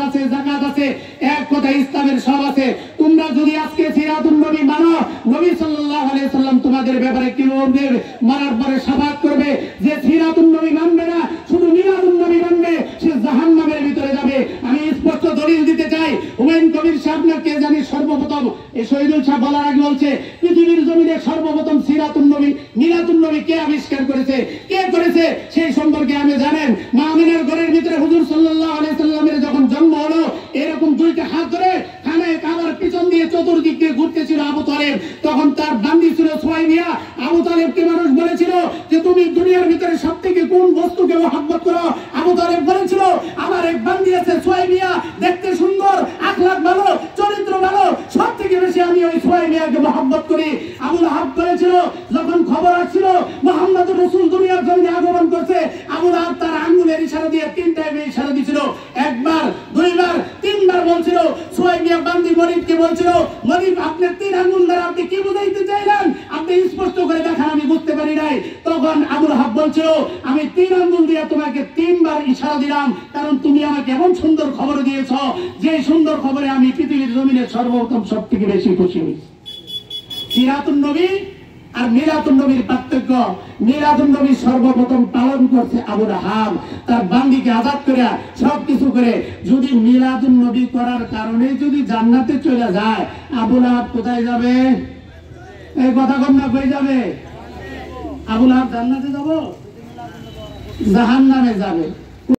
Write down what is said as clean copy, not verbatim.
আছে, যাকাত আছে, এক কথা ইসলামের সব আছে। তোমরা যদি আজকে সিরাতুন নবী মানো, নবী সাল্লাল্লাহু আলাইহি সাল্লাম তোমাদের ব্যাপারে কি বলবে? মারার পরে শাফাত করবে। যে সিরাতুন নবী মানবে না, শুধু মিলাদুন নবী মানবে, সে জাহান্নামের ভিতরে যাবে। আমি স্পষ্ট দলিল দিতে চাই। হুমায়ুন কবির সাহেব না কে জানি সর্বপ্রথম, এই শহীদুল সাহেব বলার আগে বলছে, পৃথিবীর জমিনে সর্বপ্রথম সিরাতুন নবী, মিলাদুন নবী কে আবিষ্কার করেছে, কে করেছে, সেই সম্পর্কে আমি জানেন। মা আমিনার ঘরের ভিতরে হুজুর সাল্লাল্লাহু আলাইহি সাল্লামের যখন জন্ম হলো, এরকম দুইটা হাত ধরে খানায় কাবার পিছন দিয়ে চতুর্দিক দিয়ে ঘুরতেছিল আবু তালেব। তখন তার বান্দি ছিল সুয়াইবিয়া। আবু তালেবকে মানুষ বলেছিল যে তুমি দুনিয়ার ভিতরে সবথেকে কোন বস্তুকে মহব্বত করো? আবু তালেব বলেছিল আমার এক বান্দি আছে সুয়াইবিয়া, দেখতে সুন্দর, আখলাক ভালো, চরিত্র ভালো, সব থেকে বেশি আমি ওই সুয়াইবিয়াকে মহব্বত করি। আবু লাহাব বলেছিল যখন খবর আসছিল মুহাম্মদ রাসূল দুনিয়ার জমিনে আগমন করছে, আবু লাহাব তার আঙ্গুলের ইশারা দিয়ে তিনটা ইশারা দিয়েছিল, একবার, দুইবার, তিনবার বলছিল। সুয়াইবিয়া বান্দি মনিবকে বলছিল, মনিব আপনার তিন আঙ্গুল দ্বারা আপনি কি বুঝাইতে চাইলেন? আপনি স্পষ্ট করে দেখান, আমি বুঝতে পারি নাই। তখন আবু লাহাব বলছিল আমি তিন আঙ্গুল দিয়ে তোমাকে তিনবার ইশারা দিলাম, কারণ তুমি আমাকে এমন সুন্দর খবর দিয়েছ, যে সুন্দর খবরে আমি পৃথিবীর জমিনে সর্বপ্রথম সব থেকে বেশি খুশি হই। সিরাতুন নবী আর মিলাদুন নবীর পার্থক্য, মিলাদুন নবী সর্বপ্রথম পালন করছে আবু লাহাব, তার বান্দিকে আজাদ করে সবকিছু করে। যদি মিলাদুন নবী করার কারণে যদি জান্নাতে চলে যায়, আবু লাহাব কোথায় যাবে? এই কথা কম না, কই যাবে? আবু লাহাব জান্নাতে যাব, জাহান্নামে যাবে।